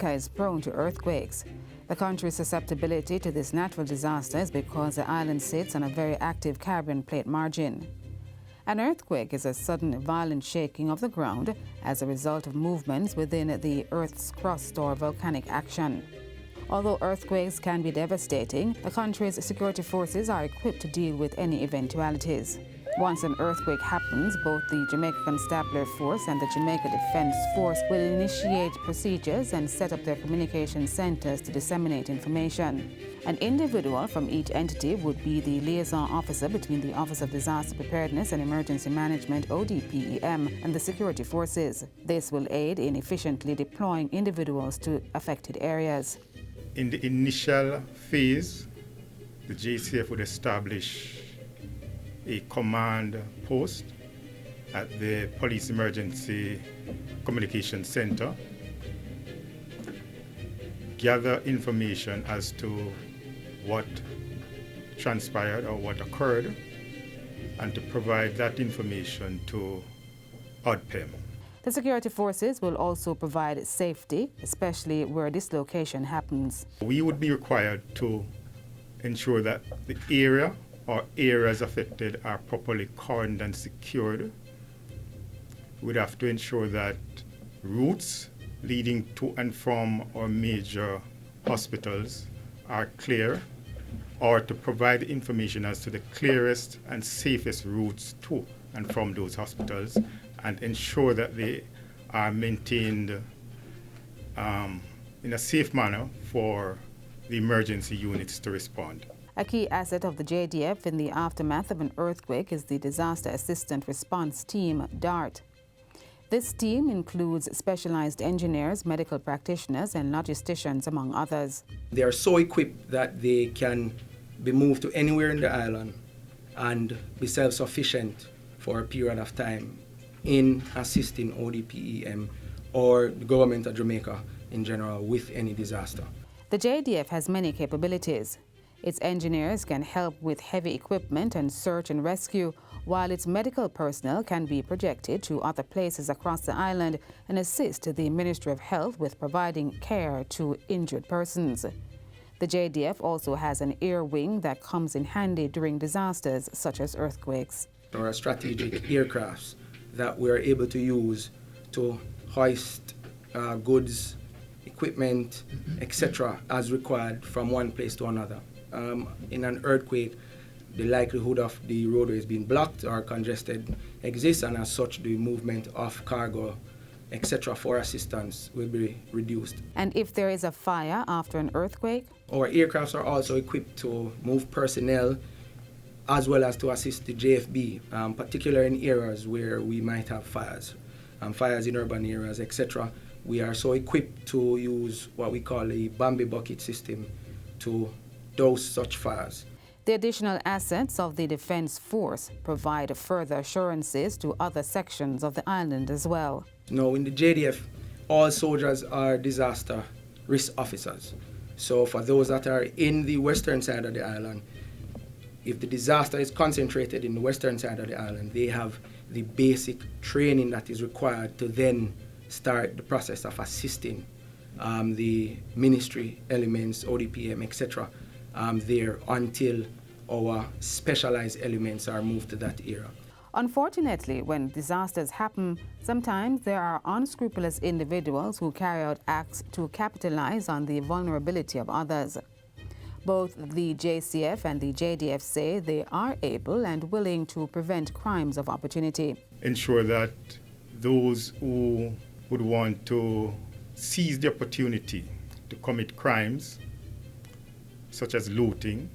Jamaica is prone to earthquakes. The country's susceptibility to this natural disaster is because the island sits on a very active Caribbean plate margin. An earthquake is a sudden violent shaking of the ground as a result of movements within the Earth's crust or volcanic action. Although earthquakes can be devastating, the country's security forces are equipped to deal with any eventualities. Once an earthquake happens, both the Jamaica Constabulary Force and the Jamaica Defence Force will initiate procedures and set up their communication centres to disseminate information. An individual from each entity would be the liaison officer between the Office of Disaster Preparedness and Emergency Management (ODPEM) and the security forces. This will aid in efficiently deploying individuals to affected areas. In the initial phase, the JCF would establish a command post at the Police Emergency Communication Center, gather information as to what transpired or what occurred, and to provide that information to ODPEM. The security forces will also provide safety, especially where dislocation happens. We would be required to ensure that the area or areas affected are properly cordoned and secured. We'd have to ensure that routes leading to and from our major hospitals are clear, or to provide information as to the clearest and safest routes to and from those hospitals, and ensure that they are maintained in a safe manner for the emergency units to respond. A key asset of the JDF in the aftermath of an earthquake is the Disaster Assistant Response Team, DART. This team includes specialized engineers, medical practitioners, and logisticians, among others. They are so equipped that they can be moved to anywhere in the island and be self-sufficient for a period of time in assisting ODPEM or the government of Jamaica in general with any disaster. The JDF has many capabilities. Its engineers can help with heavy equipment and search and rescue, while its medical personnel can be projected to other places across the island and assist the Ministry of Health with providing care to injured persons. The JDF also has an air wing that comes in handy during disasters such as earthquakes. There are strategic aircrafts that we are able to use to hoist goods, equipment, etc. as required from one place to another. In an earthquake, the likelihood of the roadways being blocked or congested exists, and as such the movement of cargo, etc. for assistance will be reduced. And if there is a fire after an earthquake? Our aircrafts are also equipped to move personnel as well as to assist the JFB, particularly in areas where we might have fires, fires in urban areas, etc. We are so equipped to use what we call a Bambi bucket system to douse such fires. The additional assets of the Defence Force provide further assurances to other sections of the island as well. Now, in the JDF, all soldiers are disaster risk officers. So for those that are in the western side of the island, if the disaster is concentrated in the western side of the island, they have the basic training that is required to then start the process of assisting the ministry elements, ODPM, etc. There until our specialized elements are moved to that area. Unfortunately, when disasters happen, sometimes there are unscrupulous individuals who carry out acts to capitalize on the vulnerability of others. Both the JCF and the JDF say they are able and willing to prevent crimes of opportunity. Ensure that those who would want to seize the opportunity to commit crimes, such as looting,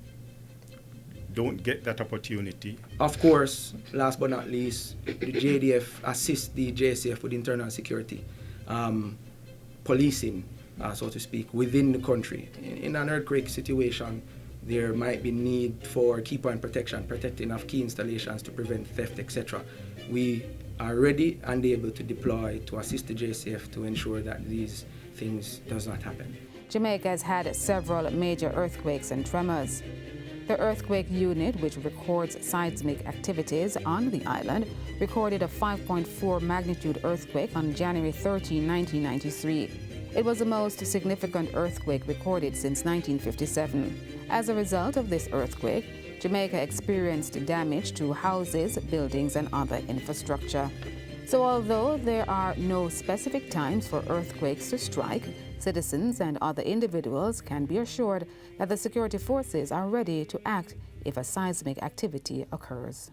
don't get that opportunity. Of course, last but not least, the JDF assists the JCF with internal security, policing, so to speak, within the country. In an earthquake situation, there might be need for key point protection, protecting of key installations to prevent theft, etc. We are ready and able to deploy to assist the JCF to ensure that these things does not happen. Jamaica has had several major earthquakes and tremors. The earthquake unit, which records seismic activities on the island, recorded a 5.4 magnitude earthquake on January 13, 1993. It was the most significant earthquake recorded since 1957. As a result of this earthquake, Jamaica experienced damage to houses, buildings, and other infrastructure. So although there are no specific times for earthquakes to strike, citizens and other individuals can be assured that the security forces are ready to act if a seismic activity occurs.